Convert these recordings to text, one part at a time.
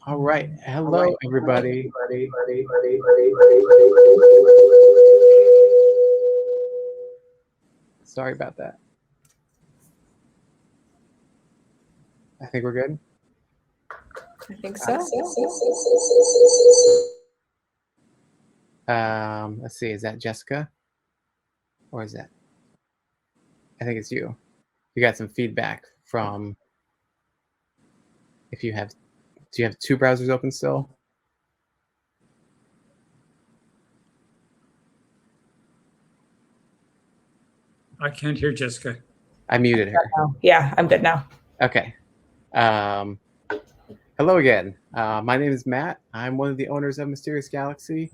All right. Hello, everybody. Sorry about that. I think we're good. I think so. Let's see. Is that Jessica? Or is that? I think it's you. You got some feedback from. If you have, do you have two browsers open still? I can't hear Jessica. I muted her. Yeah, I'm good now. Okay. Hello again. My name is Matt. I'm one of the owners of Mysterious Galaxy,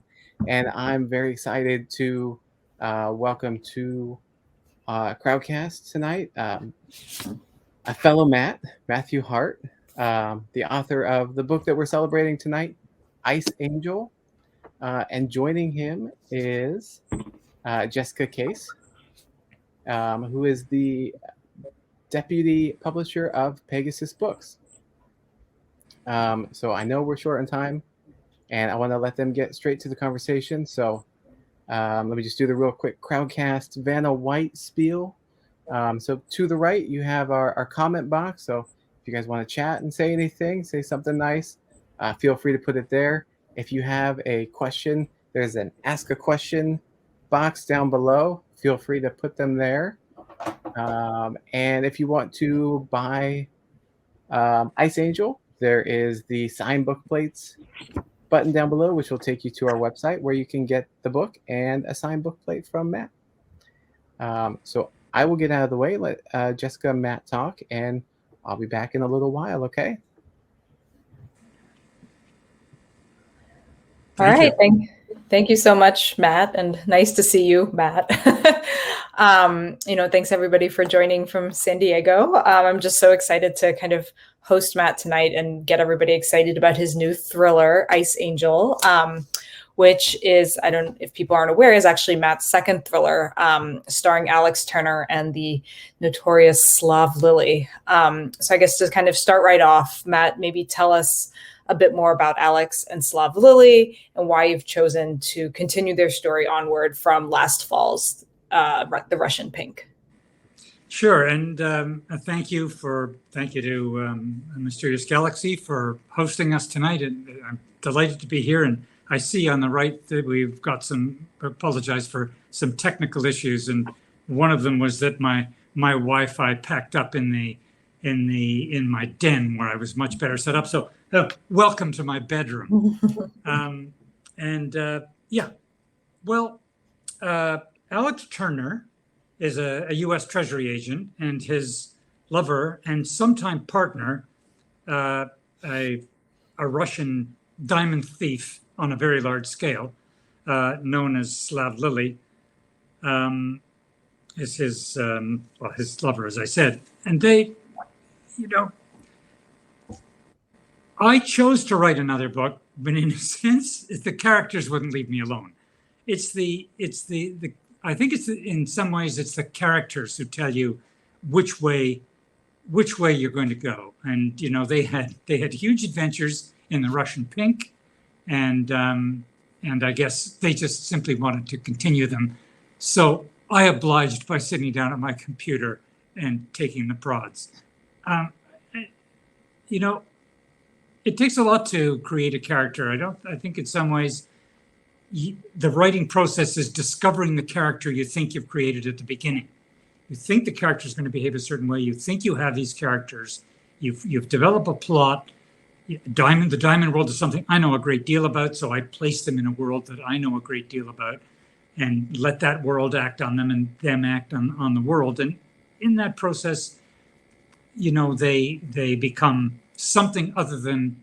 and I'm very excited to welcome to Crowdcast tonight a fellow Matthew Hart, the author of the book that we're celebrating tonight, Ice Angel. And joining him is Jessica Case, who is the deputy publisher of Pegasus Books. So I know we're short on time, and I want to let them get straight to the conversation. So let me just do the real quick Crowdcast Vanna White spiel. So to the right, you have our comment box. So if you guys want to chat and say anything, say something nice, feel free to put it there. If you have a question, there's an ask a question box down below. Feel free to put them there. And if you want to buy Ice Angel, there is the signed book plates button down below, which will take you to our website where you can get the book and a signed book plate from Matt. So I will get out of the way, let Jessica and Matt talk, and I'll be back in a little while, okay? All right. Thank you so much, Matt, and nice to see you, Matt. Thanks everybody for joining from San Diego. I'm just so excited to kind of host Matt tonight and get everybody excited about his new thriller, Ice Angel, which is, I don't know if people aren't aware, is actually Matt's second thriller, starring Alex Turner and the notorious Slav Lily. So I guess to kind of start right off, Matt, maybe tell us a bit more about Alex and Slav Lily and why you've chosen to continue their story onward from last fall's The Russian Pink. Sure, and thank you to Mysterious Galaxy for hosting us tonight. And I'm delighted to be here. And I see on the right that we've got apologize for some technical issues, and one of them was that my Wi-Fi packed up in my den where I was much better set up. So welcome to my bedroom. Alex Turner is a U.S. Treasury agent, and his lover and sometime partner, a Russian diamond thief on a very large scale, known as Slav Lily, is his lover, as I said. And they, I chose to write another book, but in a sense, the characters wouldn't leave me alone. I think in some ways it's the characters who tell you which way you're going to go. And they had huge adventures in The Russian Pink, and I guess they just simply wanted to continue them. So I obliged by sitting down at my computer and taking the prods. It takes a lot to create a character. I think in some ways the writing process is discovering the character you think you've created at the beginning. You think the character is going to behave a certain way. You think you have these characters. You've developed a plot. The diamond world is something I know a great deal about, so I place them in a world that I know a great deal about and let that world act on them and them act on the world. And in that process, they become something other than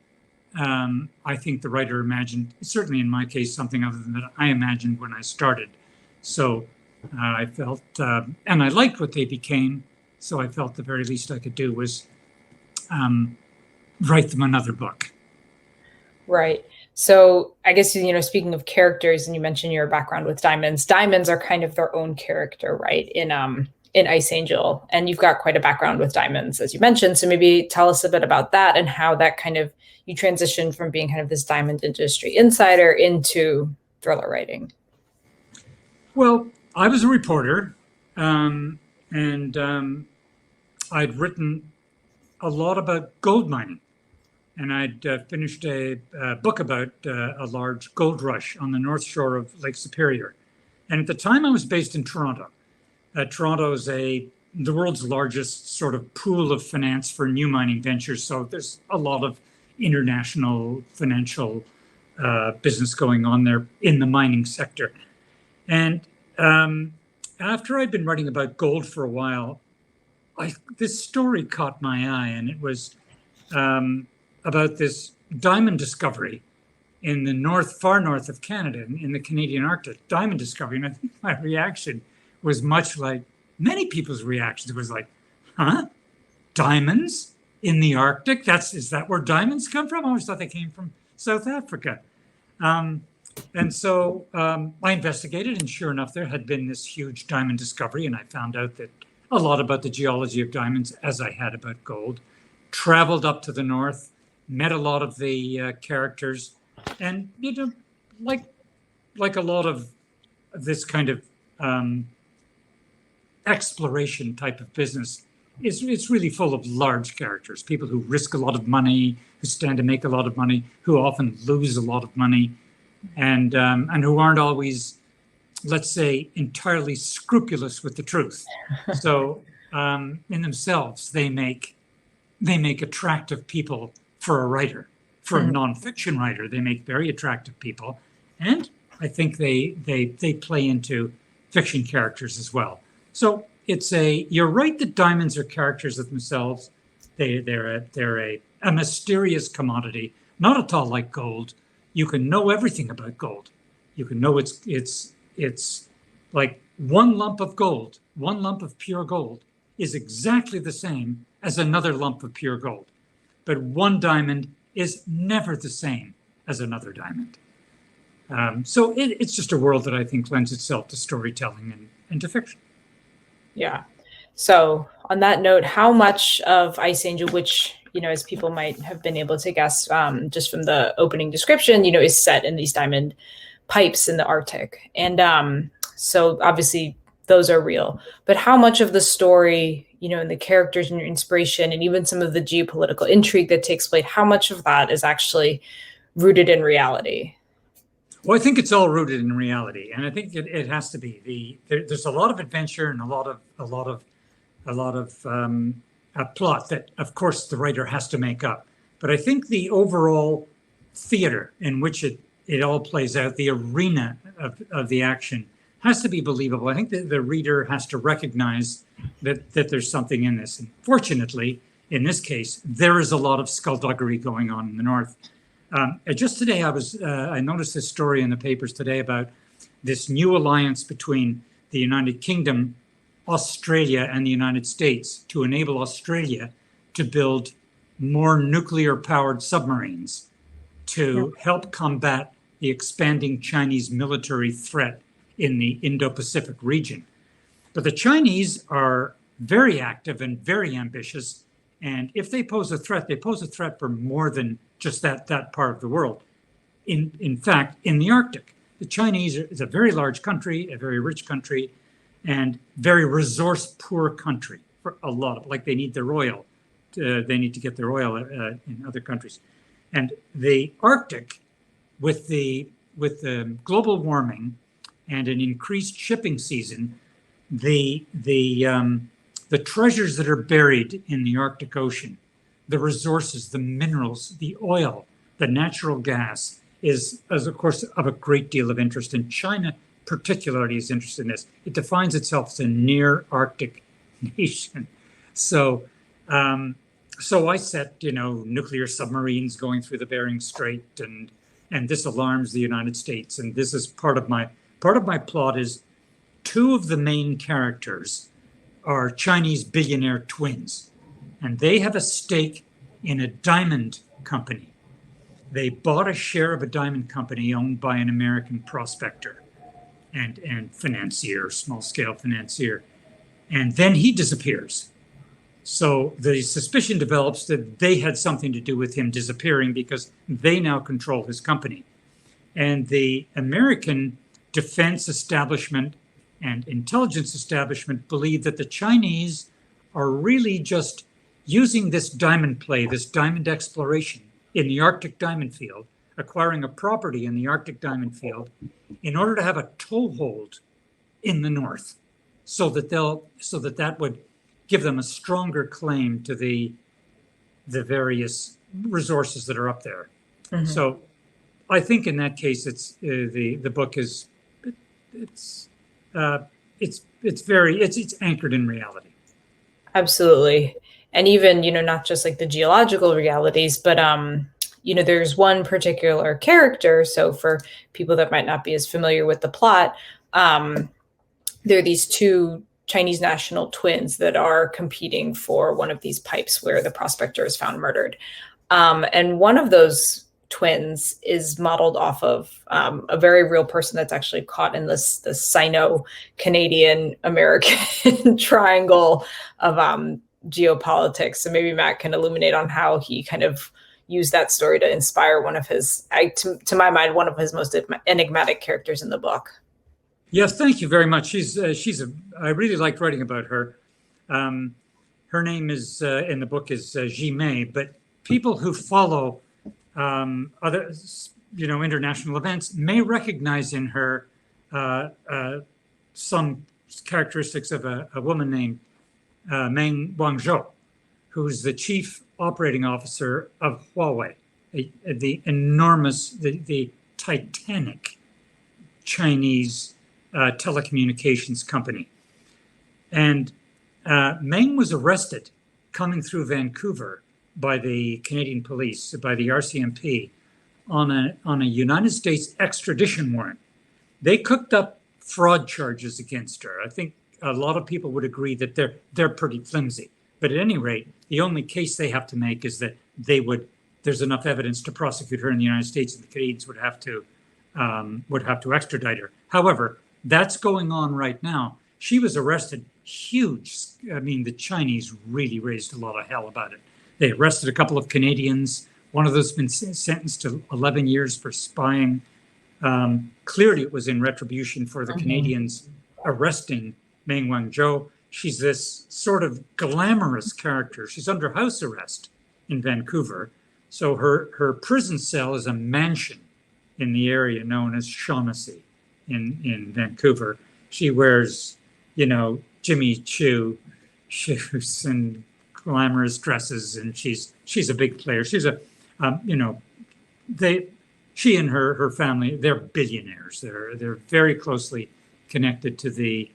I think the writer imagined, certainly in my case, something other than that I imagined when I started. So I felt, and I liked what they became, so I felt the very least I could do was write them another book. Right. So I guess, speaking of characters, and you mentioned your background with diamonds are kind of their own character, right? in Ice Angel, and you've got quite a background with diamonds, as you mentioned. So maybe tell us a bit about that and how that kind of, you transitioned from being kind of this diamond industry insider into thriller writing. Well, I was a reporter, and I'd written a lot about gold mining. And I'd finished a book about a large gold rush on the north shore of Lake Superior. And at the time I was based in Toronto. Toronto is the world's largest sort of pool of finance for new mining ventures. So there's a lot of international financial business going on there in the mining sector. And after I'd been writing about gold for a while, this story caught my eye, and it was about this diamond discovery in the far north of Canada, in the Canadian Arctic, diamond discovery. And I think my reaction was much like many people's reactions. It was like, huh? Diamonds in the Arctic? Is that where diamonds come from? I always thought they came from South Africa. And so I investigated, and sure enough, there had been this huge diamond discovery, and I found out that a lot about the geology of diamonds, as I had about gold. Traveled up to the north, met a lot of the characters, and like a lot of this kind of exploration type of business, it's really full of large characters, people who risk a lot of money, who stand to make a lot of money, who often lose a lot of money, and who aren't always, let's say, entirely scrupulous with the truth. So in themselves, they make attractive people for a writer. For a nonfiction writer, they make very attractive people, and I think they play into fiction characters as well. So you're right that diamonds are characters of themselves. They're a mysterious commodity, not at all like gold. You can know everything about gold. You can know it's like one lump of gold, one lump of pure gold is exactly the same as another lump of pure gold. But one diamond is never the same as another diamond. So it's just a world that I think lends itself to storytelling and to fiction. Yeah. So on that note, how much of Ice Angel, which, as people might have been able to guess just from the opening description, is set in these diamond pipes in the Arctic. And so obviously those are real. But how much of the story, and the characters and your inspiration and even some of the geopolitical intrigue that takes place, how much of that is actually rooted in reality? Well, I think it's all rooted in reality, and I think it has to be. There's a lot of adventure and a lot of plot that, of course, the writer has to make up. But I think the overall theater in which it all plays out, the arena of the action, has to be believable. I think that the reader has to recognize that there's something in this. And fortunately, in this case, there is a lot of skullduggery going on in the north. Just today, I noticed this story in the papers today about this new alliance between the United Kingdom, Australia, and the United States to enable Australia to build more nuclear-powered submarines to help combat the expanding Chinese military threat in the Indo-Pacific region. But the Chinese are very active and very ambitious. And if they pose a threat, they pose a threat for more than just that part of the world. In fact, in the Arctic, the Chinese is a very large country, a very rich country, and very resource-poor country for a lot of, like they need their oil. They need to get their oil in other countries. And the Arctic, with the global warming and an increased shipping season, the treasures that are buried in the Arctic Ocean, the resources, the minerals, the oil, the natural gas is of course of a great deal of interest. And China particularly is interested in this. It defines itself as a near Arctic nation. So I set, nuclear submarines going through the Bering Strait, and this alarms the United States. And this is part of my plot is two of the main characters are Chinese billionaire twins, and they have a stake in a diamond company. They bought a share of a diamond company owned by an American prospector and financier, small-scale financier. and then he disappears. So the suspicion develops that they had something to do with him disappearing because they now control his company. And the American defense establishment and intelligence establishment believe that the Chinese are really just using this diamond play, this diamond exploration in the Arctic diamond field, acquiring a property in the Arctic diamond field in order to have a toehold in the north, so that that would give them a stronger claim to the various resources that are up there. Mm-hmm. So I think in that case, it's the book is it's anchored in reality. Absolutely. And even, not just like the geological realities, but there's one particular character. So for people that might not be as familiar with the plot, there are these two Chinese national twins that are competing for one of these pipes where the prospector is found murdered. And one of those twins is modeled off of a very real person that's actually caught in this Sino-Canadian-American triangle of geopolitics. So maybe Matt can illuminate on how he kind of used that story to inspire one of his, to my mind, one of his most enigmatic characters in the book. Yes, thank you very much. I really liked writing about her. Her name is in the book is Jimei, but people who follow other, international events may recognize in her some characteristics of a woman named Meng Wanzhou, who's the chief operating officer of Huawei, the enormous, the titanic Chinese telecommunications company. And Meng was arrested coming through Vancouver by the Canadian police, by the RCMP, on a United States extradition warrant. They cooked up fraud charges against her. I think a lot of people would agree that they're pretty flimsy. But at any rate, the only case they have to make is that there's enough evidence to prosecute her in the United States, and the Canadians would have to extradite her. However, that's going on right now. She was arrested. Huge. I mean, the Chinese really raised a lot of hell about it. They arrested a couple of Canadians. One of those has been sentenced to 11 years for spying. Clearly, it was in retribution for the Canadians arresting Meng Wanzhou. She's this sort of glamorous character. She's under house arrest in Vancouver. So her prison cell is a mansion in the area known as Shaughnessy in Vancouver. She wears, Jimmy Choo shoes and glamorous dresses, and she's a big player. She's she and her family, they're billionaires. They're very closely connected to the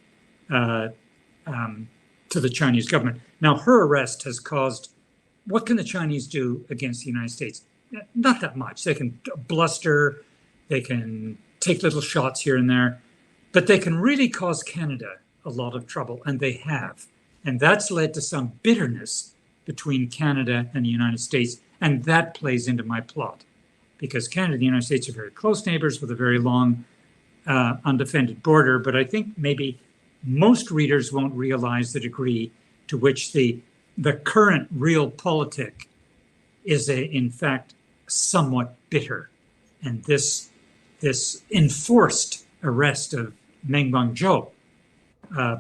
Chinese government. Now, her arrest has caused, what can the Chinese do against the United States? Not that much. They can bluster, they can take little shots here and there, but they can really cause Canada a lot of trouble, and they have. And that's led to some bitterness between Canada and the United States, and that plays into my plot, because Canada and the United States are very close neighbors with a very long, undefended border. But I think maybe most readers won't realize the degree to which the current realpolitik is in fact somewhat bitter. And this enforced arrest of Meng Wanzhou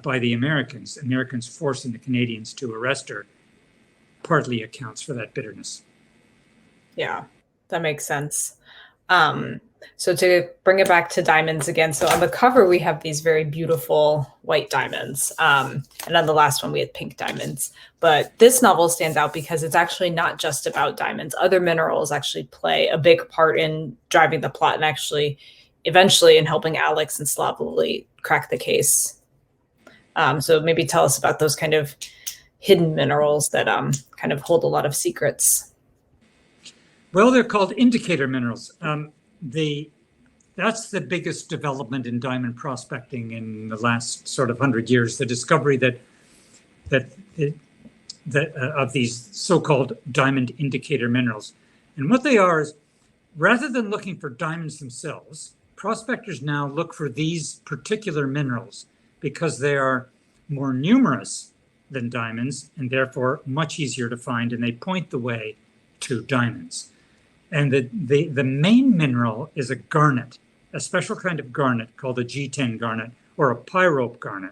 by the Americans forcing the Canadians to arrest her, partly accounts for that bitterness. Yeah, that makes sense. So to bring it back to diamonds again, so on the cover we have these very beautiful white diamonds, and on the last one we had pink diamonds. But this novel stands out because it's actually not just about diamonds. Other minerals actually play a big part in driving the plot and actually eventually in helping Alex and Slavely crack the case. So maybe tell us about those kind of hidden minerals that kind of hold a lot of secrets. Well, they're called indicator minerals. That's the biggest development in diamond prospecting in the last sort of 100 years. The discovery that of these so-called diamond indicator minerals, and what they are is, rather than looking for diamonds themselves, prospectors now look for these particular minerals because they are more numerous than diamonds and therefore much easier to find, and they point the way to diamonds. And the main mineral is a garnet, a special kind of garnet called a G10 garnet or a pyrope garnet.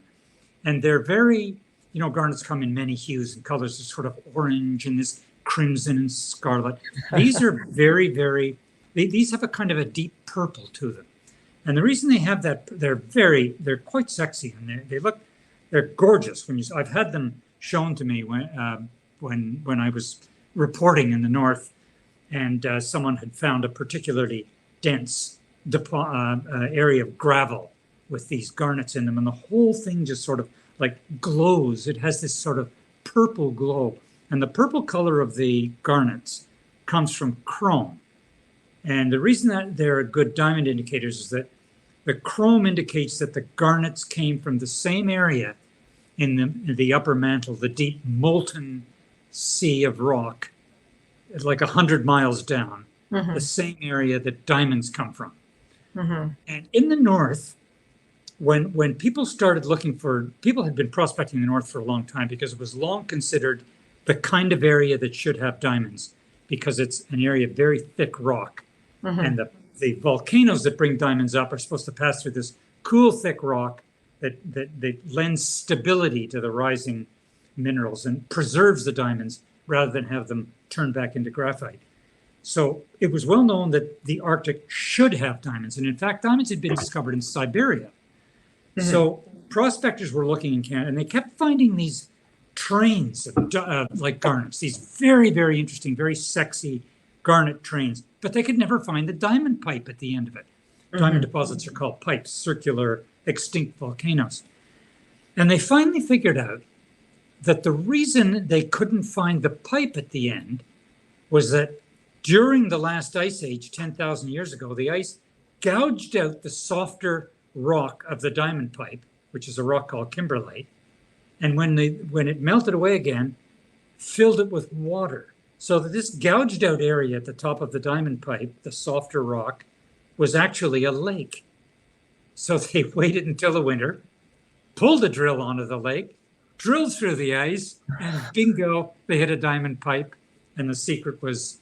And they're very, garnets come in many hues and colors, sort of orange and this crimson and scarlet. These are these have a kind of a deep purple to them. And the reason they have that, they're quite sexy, and they're gorgeous. I've had them shown to me when I was reporting in the north, and someone had found a particularly dense area of gravel with these garnets in them, and the whole thing just sort of like glows. It has this sort of purple glow, and the purple color of the garnets comes from chrome. And the reason that they're good diamond indicators is that the chrome indicates that the garnets came from the same area in the upper mantle, the deep molten sea of rock, like 100 miles down, the same area that diamonds come from. And in the north, when people started people had been prospecting the north for a long time because it was long considered the kind of area that should have diamonds, because it's an area of very thick rock. And the volcanoes that bring diamonds up are supposed to pass through this cool, thick rock that lends stability to the rising minerals and preserves the diamonds rather than have them turn back into graphite. So it was well known that the Arctic should have diamonds. And in fact, diamonds had been discovered in Siberia. So prospectors were looking in Canada, and they kept finding these trains of like garnets, these very, very interesting, very sexy garnet trains, but they could never find the diamond pipe at the end of it. Diamond deposits are called pipes, circular, extinct volcanoes. And they finally figured out that the reason they couldn't find the pipe at the end was that during the last ice age, 10,000 years ago, the ice gouged out the softer rock of the diamond pipe, which is a rock called kimberlite, and when it melted away again, filled it with water. So that this gouged out area at the top of the diamond pipe, the softer rock, was actually a lake. So they waited until the winter, pulled a drill onto the lake, drilled through the ice, and bingo, they hit a diamond pipe. And the secret was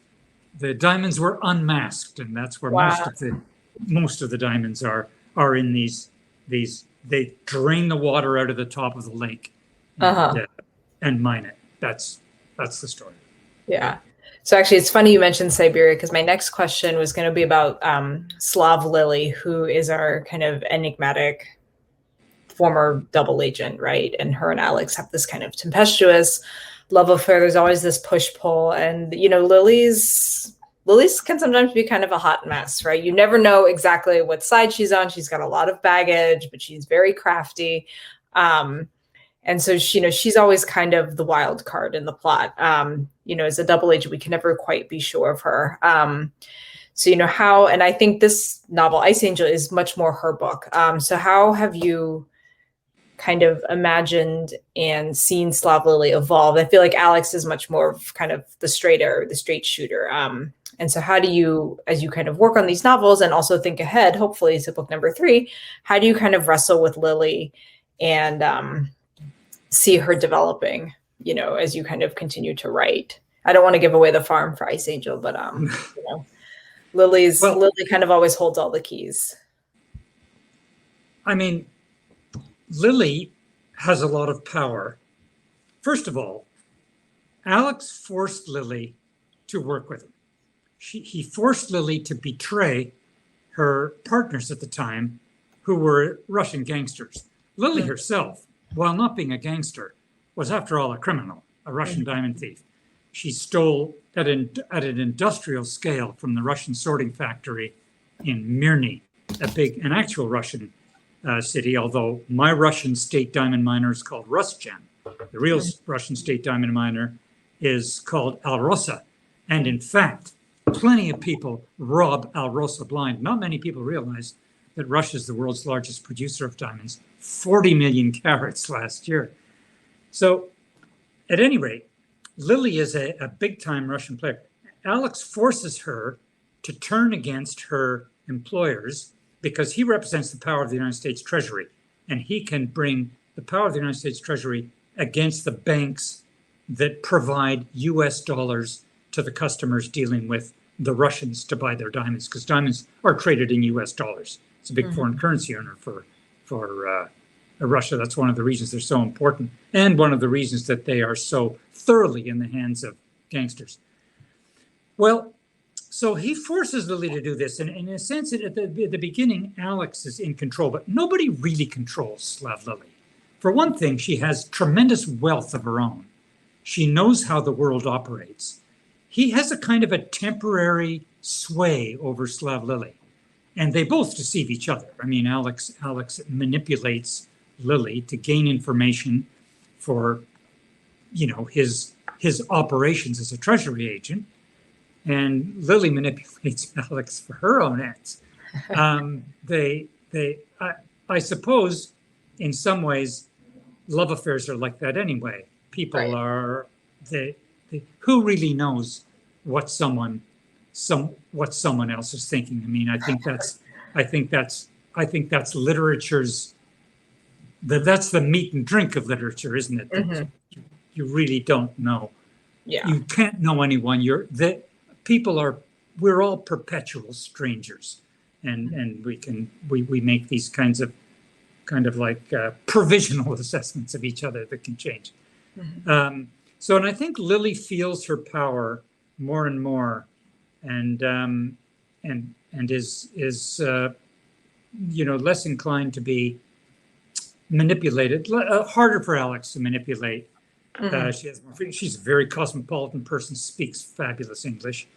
the diamonds were unmasked, and that's where most of the diamonds are in these. They drain the water out of the top of the lake and mine it. That's the story. Yeah. So actually, it's funny you mentioned Siberia, because my next question was going to be about Slav Lily, who is our kind of enigmatic former double agent, right? And her and Alex have this kind of tempestuous love affair. There's always this push-pull, and Lily's can sometimes be kind of a hot mess, right? You never know exactly what side she's on. She's got a lot of baggage, but she's very crafty. And so, she's always kind of the wild card in the plot. As a double agent, we can never quite be sure of her. So, how, and I think this novel, Ice Angel, is much more her book. So how have you kind of imagined and seen Slav Lily evolve? I feel like Alex is much more of kind of the straight shooter. And so how do you, as you kind of work on these novels and also think ahead, hopefully to book number 3, how do you kind of wrestle with Lily and see her developing, as you kind of continue to write? I don't want to give away the farm for Ice Angel, but Lily kind of always holds all the keys. I mean, Lily has a lot of power. First of all, Alex forced Lily to work with him. He forced Lily to betray her partners at the time, who were Russian gangsters. Lily herself, while not being a gangster, was after all a criminal, a Russian diamond thief. She stole at an industrial scale from the Russian sorting factory in Mirny, an actual Russian city, although my Russian state diamond miner is called Rusjan. The real Russian state diamond miner is called Alrosa. And in fact, plenty of people rob Alrosa blind. Not many people realize that Russia is the world's largest producer of diamonds, 40 million carats last year. So at any rate, Lily is a big-time Russian player. Alex forces her to turn against her employers because he represents the power of the United States Treasury, and he can bring the power of the United States Treasury against the banks that provide US dollars to the customers dealing with the Russians to buy their diamonds, because diamonds are traded in US dollars. It's a big foreign currency earner for Russia. That's one of the reasons they're so important, and one of the reasons that they are so thoroughly in the hands of gangsters. Well, so he forces Lily to do this, and in a sense, at the beginning, Alex is in control, but nobody really controls Slav Lily. For one thing, she has tremendous wealth of her own. She knows how the world operates. He has a kind of a temporary sway over Slav Lily, and they both deceive each other. I mean, Alex manipulates Lily to gain information for, his operations as a treasury agent, and Lily manipulates Alex for her own ends. I suppose, in some ways, love affairs are like that anyway. People are who really knows what someone else is thinking. I mean, I think that's literature's. That's the meat and drink of literature, isn't it? Mm-hmm. You really don't know. Yeah. You can't know anyone. We're all perpetual strangers, and we make these kind of provisional assessments of each other that can change. Mm-hmm. And I think Lily feels her power more and more, and is less inclined to be manipulated. Harder for Alex to manipulate. Mm-hmm. She has more freedom. She's a very cosmopolitan person, speaks fabulous English,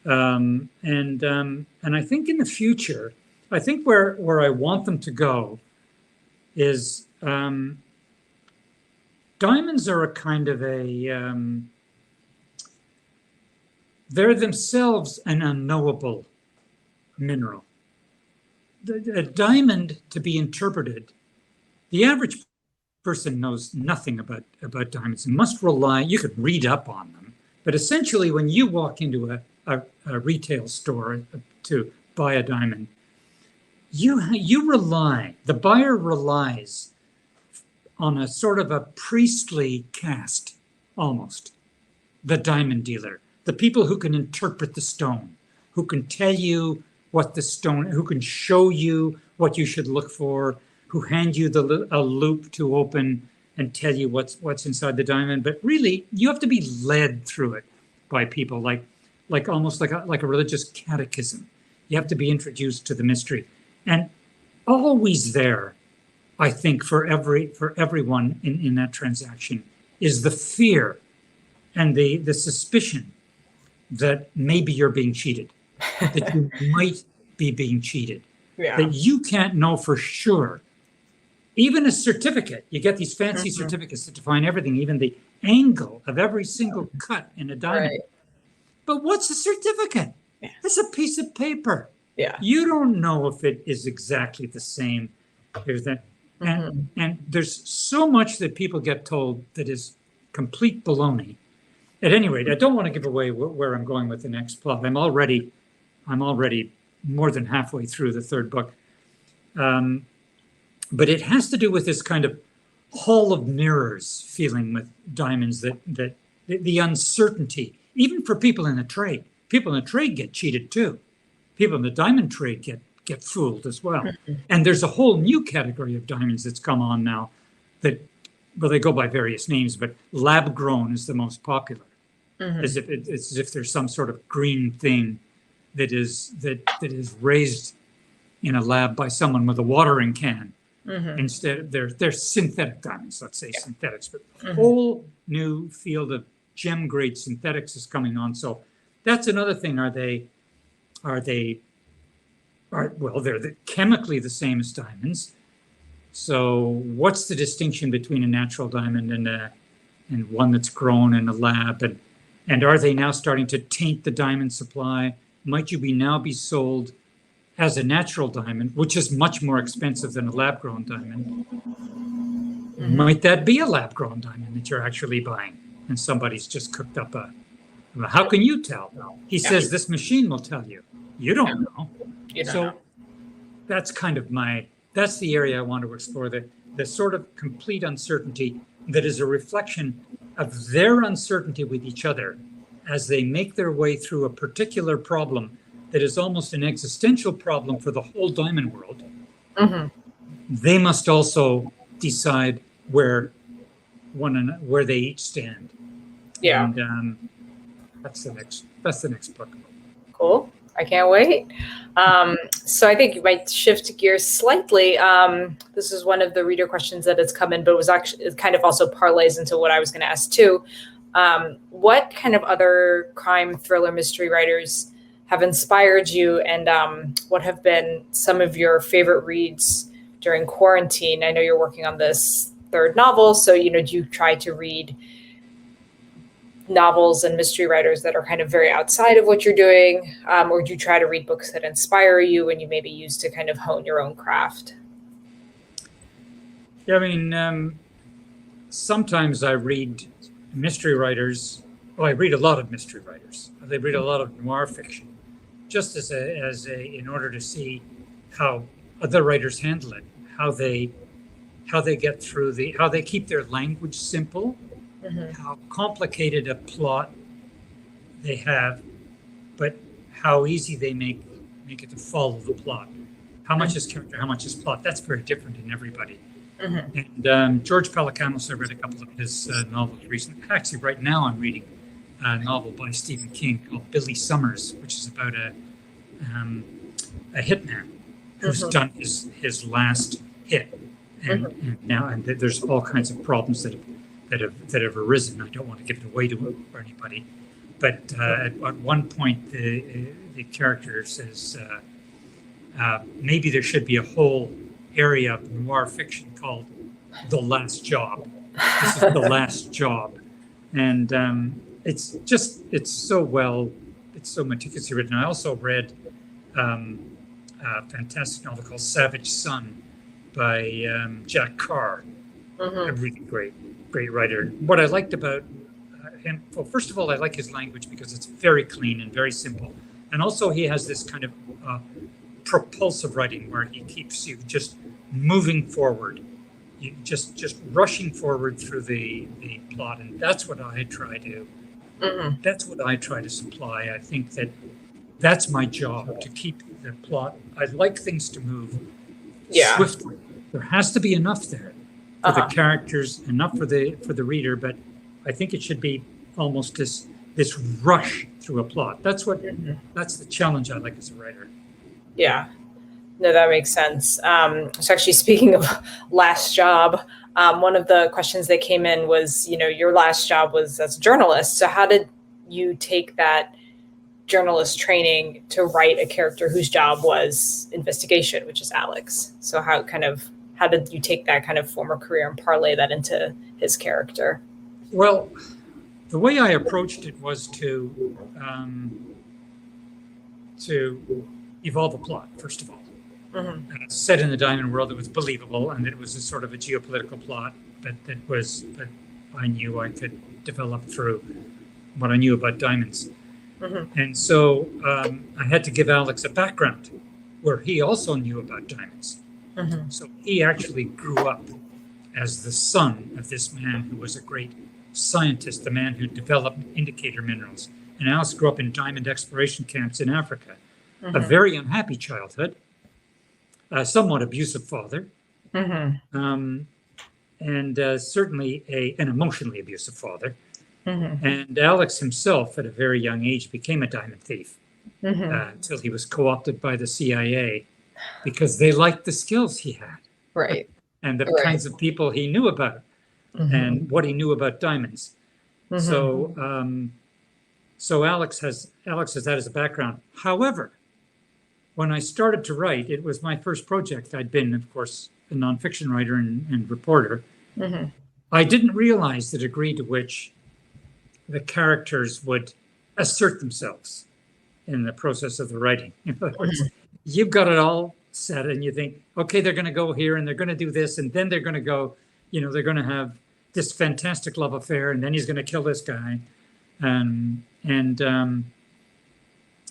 and I think in the future, I think where I want them to go is diamonds are a kind of they're themselves an unknowable mineral. A diamond, to be interpreted, the average person knows nothing about diamonds and must rely, you could read up on them, but essentially when you walk into a retail store to buy a diamond, the buyer relies on a sort of a priestly caste, almost, the diamond dealer, the people who can interpret the stone, who can tell you what the stone, who can show you what you should look for, who hand you a loop to open and tell you what's inside the diamond. But really, you have to be led through it by people like almost like a religious catechism. You have to be introduced to the mystery, and always there, I think, for everyone in that transaction is the fear and the suspicion that maybe you're being cheated, that you might be being cheated, that you can't know for sure. Even a certificate, you get these fancy certificates that define everything, even the angle of every single cut in a diamond. Right. But what's a certificate? Yeah. It's a piece of paper. Yeah. You don't know if it is exactly the same. And there's so much that people get told that is complete baloney. At any rate, I don't want to give away where I'm going with the next plot. I'm already more than halfway through the third book. But it has to do with this kind of hall of mirrors feeling with diamonds, that the uncertainty, even for people in the trade. People in the trade get cheated too. People in the diamond trade get fooled as well. Mm-hmm. And there's a whole new category of diamonds that's come on now that, well, they go by various names, but lab grown is the most popular. Mm-hmm. As if there's some sort of green thing that is raised in a lab by someone with a watering can. Mm-hmm. Instead, they're synthetic diamonds, let's say synthetics, but a whole new field of gem grade synthetics is coming on. So that's another thing. They're chemically the same as diamonds. So what's the distinction between a natural diamond and one that's grown in a lab? And are they now starting to taint the diamond supply? Might you now be sold as a natural diamond, which is much more expensive than a lab-grown diamond? Mm-hmm. Might that be a lab-grown diamond that you're actually buying, and somebody's just cooked up how can you tell? He says this machine will tell you. You don't know. That's kind of that's the area I want to explore, the the sort of complete uncertainty that is a reflection of their uncertainty with each other as they make their way through a particular problem that is almost an existential problem for the whole diamond world. They must also decide where they each stand. Yeah. And that's the next book. Cool. I can't wait. So I think you might shift gears slightly. This is one of the reader questions that has come in, but it kind of also parlays into what I was going to ask too. What kind of other crime, thriller, mystery writers have inspired you, and what have been some of your favorite reads during quarantine? I know you're working on this third novel, so do you try to read novels and mystery writers that are kind of very outside of what you're doing, or do you try to read books that inspire you and you maybe use to kind of hone your own craft? Yeah, I mean, sometimes I read mystery writers. Well, I read a lot of mystery writers. I read a lot of noir fiction, just in order to see how other writers handle it, how they get through how they keep their language simple, how complicated a plot they have, but how easy they make it to follow the plot. How much is character, how much is plot? That's very different in everybody. And George Pelecanos, I read a couple of his novels recently. Actually, right now I'm reading a novel by Stephen King called Billy Summers, which is about a hitman who's done his last hit, and there's all kinds of problems that have arisen. I don't want to give it away to anybody, but at one point the character says maybe there should be a whole area of noir fiction called The Last Job. This is the last job, and it's so meticulously written. I also read a fantastic novel called Savage Son by Jack Carr, a really great writer. What I liked about him, well, first of all, I like his language because it's very clean and very simple, and also he has this kind of propulsive writing where he keeps you just moving forward, you just rushing forward through the plot, and that's what I try to supply. I think that's my job, to keep the plot. I like things to move swiftly. There has to be enough there for the characters, enough for the reader, but I think it should be almost this rush through a plot. That's the challenge I like as a writer. Yeah, no, that makes sense. So actually, speaking of last job, one of the questions that came in was, your last job was as a journalist. So how did you take that journalist training to write a character whose job was investigation, which is Alex? So how did you take that kind of former career and parlay that into his character? Well, the way I approached it was to evolve a plot, first of all. Set in the diamond world that was believable, and that it was a sort of a geopolitical plot that I knew I could develop through what I knew about diamonds. And so I had to give Alex a background where he also knew about diamonds. So he actually grew up as the son of this man who was a great scientist, the man who developed indicator minerals. And Alex grew up in diamond exploration camps in Africa. A very unhappy childhood, a somewhat abusive father, and certainly an emotionally abusive father. And Alex himself, at a very young age, became a diamond thief until he was co-opted by the CIA because they liked the skills he had, right, and the kinds of people he knew about, and what he knew about diamonds. So Alex has that as a background. However, when I started to write, it was my first project. I'd been, of course, a nonfiction writer and reporter. I didn't realize the degree to which the characters would assert themselves in the process of the writing. In other words, you've got it all set and you think, okay, they're going to go here and they're going to do this, and then they're going to go, they're going to have this fantastic love affair, and then he's going to kill this guy. And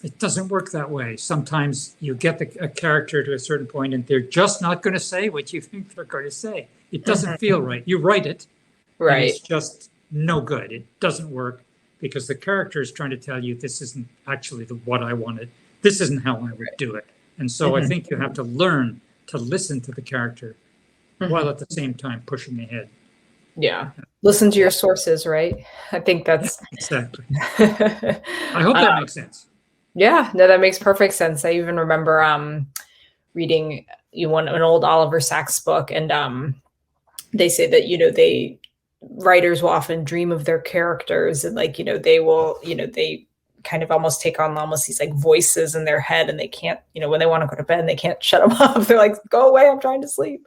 it doesn't work that way. Sometimes you get a character to a certain point and they're just not going to say what you think they're going to say. It doesn't feel right. You write it, and Right. it's just no good. It doesn't work because the character is trying to tell you this isn't actually what I wanted. This isn't how I would do it. And so I think you have to learn to listen to the character while at the same time pushing ahead. Yeah. Listen to your sources, right? I think that's Exactly. I hope that makes sense. Yeah, no, that makes perfect sense. I even remember reading an old Oliver Sacks book, and they say that writers will often dream of their characters, and they will they kind of almost take on almost these like voices in their head, and they can't when they want to go to bed, they can't shut them up. They're like, go away, I'm trying to sleep.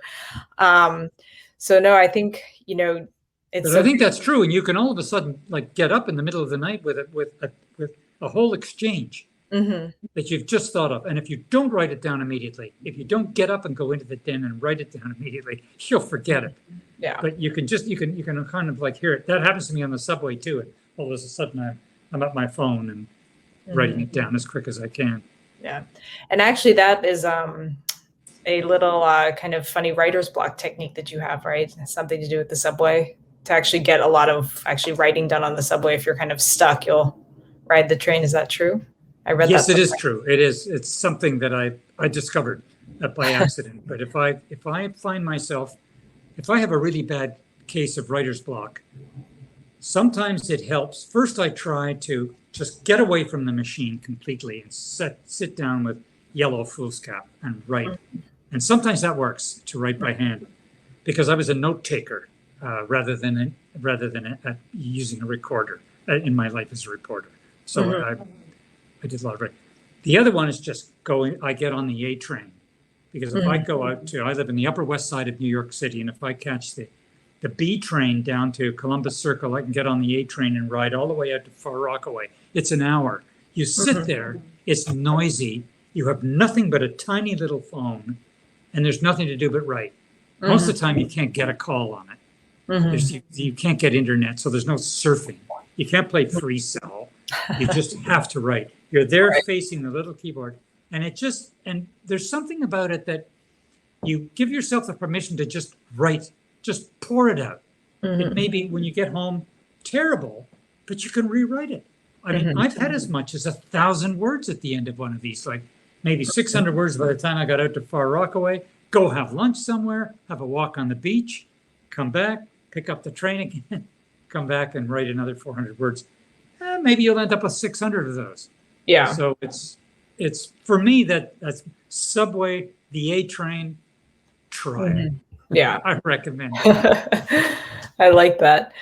So no, I think it's. But I think that's true, and you can all of a sudden like get up in the middle of the night with a whole exchange that you've just thought of, and if you don't write it down immediately, if you don't get up and go into the den and write it down immediately, you'll forget it. Yeah. But you can kind of like hear it. That happens to me on the subway too. And all of a sudden I'm at my phone and writing it down as quick as I can. Yeah, and actually that is a little kind of funny writer's block technique that you have, right? Something to do with the subway, to actually get a lot of actually writing done on the subway. If you're kind of stuck, you'll ride the train. Is that true? I read yes, that. Yes, it is true. It is. It's something that I discovered by accident. But if I find myself, if I have a really bad case of writer's block, sometimes it helps. First, I try to just get away from the machine completely and sit down with yellow foolscap and write. And sometimes that works, to write by hand, because I was a note taker rather than using a recorder in my life as a reporter. So I did a lot of writing. The other one is just I get on the A train, because if I go out I live in the Upper West Side of New York City, and if I catch the B train down to Columbus Circle, I can get on the A train and ride all the way out to Far Rockaway. It's an hour. You sit there, it's noisy, you have nothing but a tiny little phone, and there's nothing to do but write. Most of the time you can't get a call on it. You can't get internet, so there's no surfing. You can't play free cell. You just have to write. You're there facing the little keyboard, and there's something about it that you give yourself the permission to just write, just pour it out. It may be, when you get home, terrible, but you can rewrite it. I mean, I've had as much as 1,000 words at the end of one of these, like maybe 600 words by the time I got out to Far Rockaway, go have lunch somewhere, have a walk on the beach, come back, pick up the train again, come back and write another 400 words. Maybe you'll end up with 600 of those. Yeah. So it's for me that's subway, the A train, try it. Yeah. I recommend it. I like that.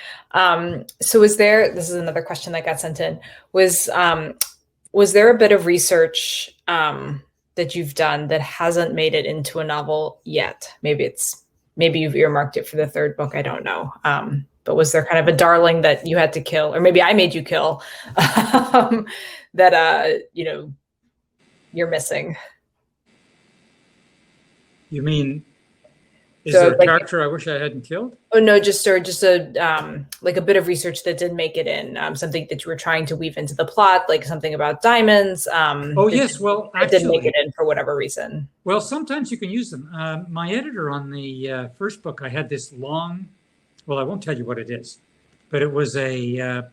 So this is another question that got sent in, was there a bit of research that you've done that hasn't made it into a novel yet? Maybe you've earmarked it for the third book. I don't know. But was there kind of a darling that you had to kill, or maybe I made you kill, that you're missing? You mean, is there a character I wish I hadn't killed? Oh no, just a like a bit of research that didn't make it in, something that you were trying to weave into the plot, like something about diamonds. Oh yes, well, it didn't make it in for whatever reason. Well, sometimes you can use them. My editor on the first book, I had this long. Well, I won't tell you what it is, but it was a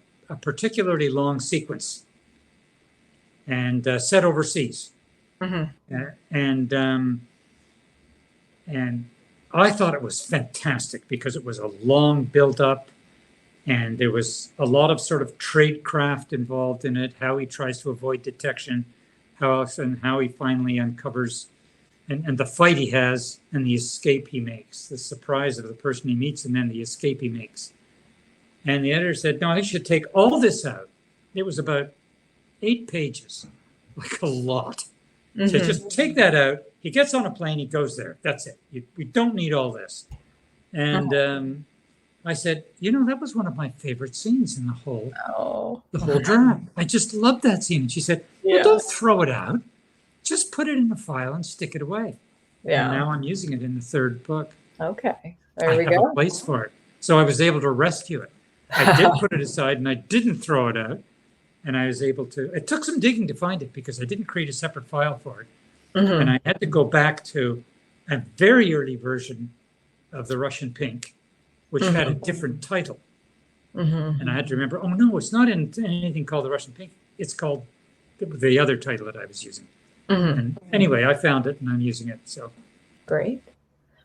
particularly long sequence, and set overseas, and I thought it was fantastic because it was a long build-up, and there was a lot of sort of tradecraft involved in it. How he tries to avoid detection, how he finally uncovers. And the fight he has and the escape he makes, the surprise of the person he meets, and then the escape he makes. And the editor said, no, I should take all this out. It was about 8 pages, like a lot. So just take that out. He gets on a plane, he goes there. That's it. We don't need all this. And I said, that was one of my favorite scenes in the whole draft. I just loved that scene. And she said, well, don't throw it out. Just put it in a file and stick it away. Yeah. And now I'm using it in the third book. Okay. There we go. I have a place for it. So I was able to rescue it. I did put it aside and I didn't throw it out. And I was able to, it took some digging to find it because I didn't create a separate file for it. And I had to go back to a very early version of the Russian pink, which had a different title. Mm-hmm. And I had to remember, oh no, it's not in anything called the Russian pink. It's called the other title that I was using. Mm-hmm. And anyway, I found it and I'm using it. So great.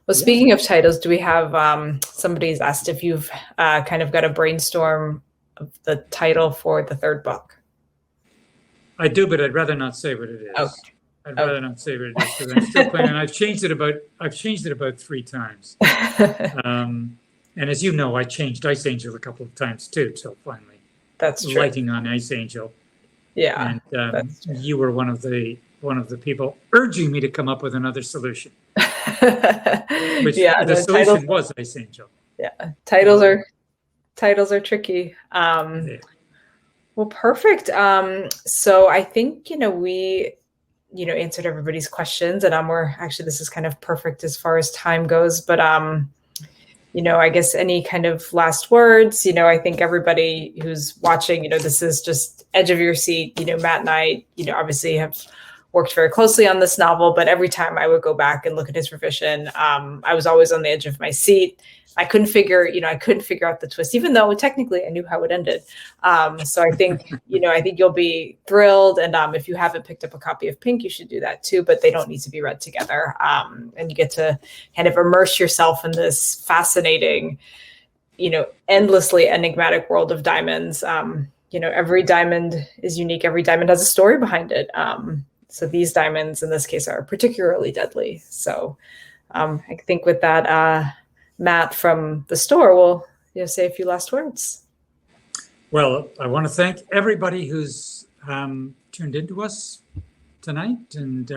Well, speaking of titles, do we have somebody's asked if you've kind of got a brainstorm of the title for the third book? I do, but I'd rather not say what it is. Okay. I'd rather not say what it is because I'm still playing, and I've changed it about 3 times. And as you know, I changed Ice Angel a couple of times too. So finally, That's true. lighting on Ice Angel. Yeah, And you were one of the people urging me to come up with another solution. Which the solution was Ice Angel. Yeah, titles are tricky. Well, perfect. So I think we answered everybody's questions, and this is kind of perfect as far as time goes. But I guess any kind of last words. I think everybody who's watching, this is just edge of your seat. Matt and I, obviously have worked very closely on this novel, but every time I would go back and look at his revision, I was always on the edge of my seat. I couldn't figure out the twist, even though technically I knew how it ended. So I think, I think you'll be thrilled. And if you haven't picked up a copy of Pink, you should do that too, but they don't need to be read together. And you get to kind of immerse yourself in this fascinating, endlessly enigmatic world of diamonds. Every diamond is unique. Every diamond has a story behind it. So these diamonds in this case are particularly deadly. So I think with that, Matt from the store will say a few last words. Well, I want to thank everybody who's tuned into us tonight. And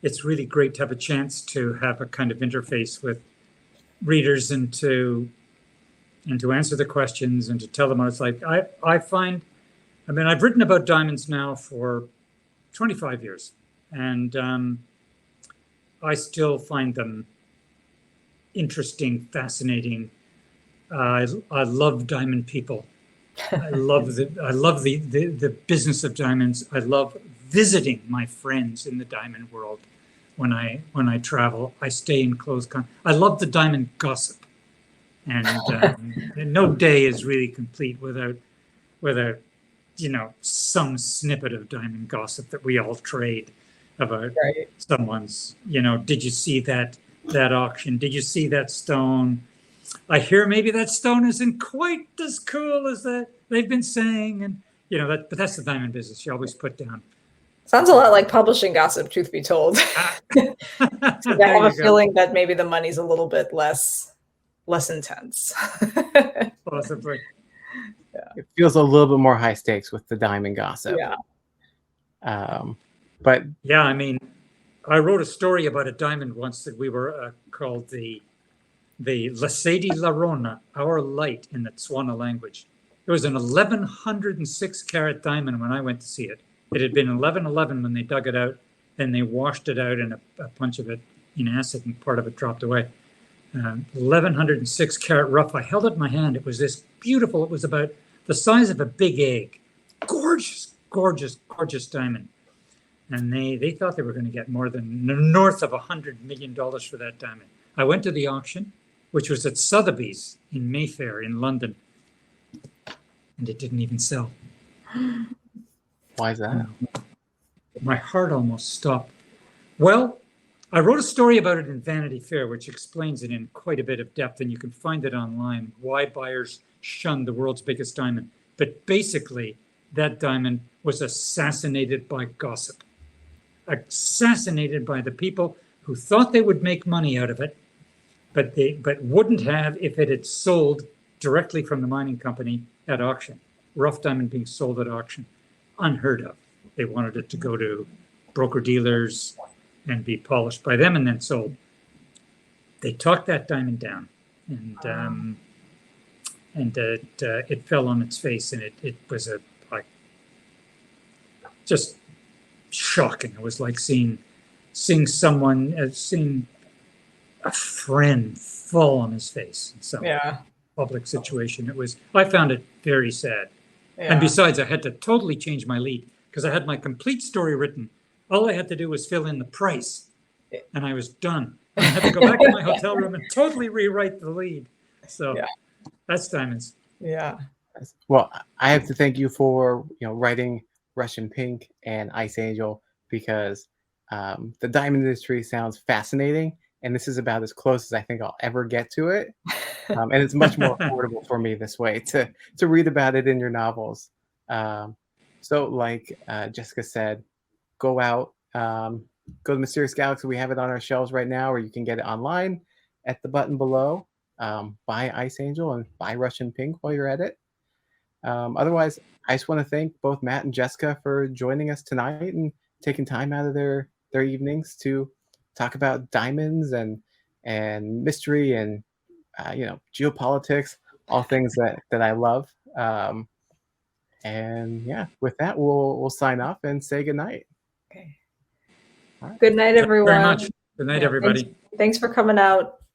it's really great to have a chance to have a kind of interface with readers and to answer the questions and to tell them what it's like. I've written about diamonds now for 25 years, and I still find them interesting, fascinating. I love diamond people. I love the business of diamonds. I love visiting my friends in the diamond world. When I travel, I stay in close contact. I love the diamond gossip, and no day is really complete without some snippet of diamond gossip that we all trade about someone's. Did you see that auction? Did you see that stone? I hear maybe that stone isn't quite as cool as they've been saying, and but that's the diamond business. You always put down. Sounds a lot like publishing gossip, truth be told. So I have a feeling that maybe the money's a little bit less intense. Possibly. Yeah. It feels a little bit more high stakes with the diamond gossip. Yeah. But yeah, I wrote a story about a diamond once that we were called the Lasedi Larona, our light in the Tswana language. It was an 1106 carat diamond when I went to see it. It had been 1111 when they dug it out, and they washed it out, and a bunch of it in acid, and part of it dropped away. 1106 carat rough. I held it in my hand. It was this beautiful. It was about the size of a big egg. Gorgeous, gorgeous, gorgeous diamond. And they thought they were going to get more than north of $100 million for that diamond. I went to the auction, which was at Sotheby's in Mayfair in London, and it didn't even sell. Why is that? My heart almost stopped. Well, I wrote a story about it in Vanity Fair, which explains it in quite a bit of depth, and you can find it online, why buyers shun the world's biggest diamond. But basically, that diamond was assassinated by gossip, assassinated by the people who thought they would make money out of it, but wouldn't have if it had sold directly from the mining company at auction. Rough diamond being sold at auction, unheard of. They wanted it to go to broker-dealers and be polished by them and then sold. They talked that diamond down, and it fell on its face, and it was just shocking. It was like seeing someone, seeing a friend fall on his in some public situation. I found it very sad. Yeah. And besides, I had to totally change my lead because I had my complete story written. All I had to do was fill in the price, and I was done. I had to go back to my hotel room and totally rewrite the lead. So Yeah. that's Diamonds. Yeah. Well, I have to thank you for writing Russian Pink and Ice Angel, because the diamond industry sounds fascinating, and this is about as close as I think I'll ever get to it. And it's much more affordable for me this way to read about it in your novels. So like Jessica said, go out, go to Mysterious Galaxy. We have it on our shelves right now, or you can get it online at the button below. Buy Ice Angel and buy Russian Pink while you're at it. Otherwise, I just want to thank both Matt and Jessica for joining us tonight and taking time out of their evenings to talk about diamonds and mystery and geopolitics, all things that I love. And yeah, with that, we'll sign off and say goodnight. Okay. All right. Good night, everyone. Very much. Good night, everybody. Thanks for coming out.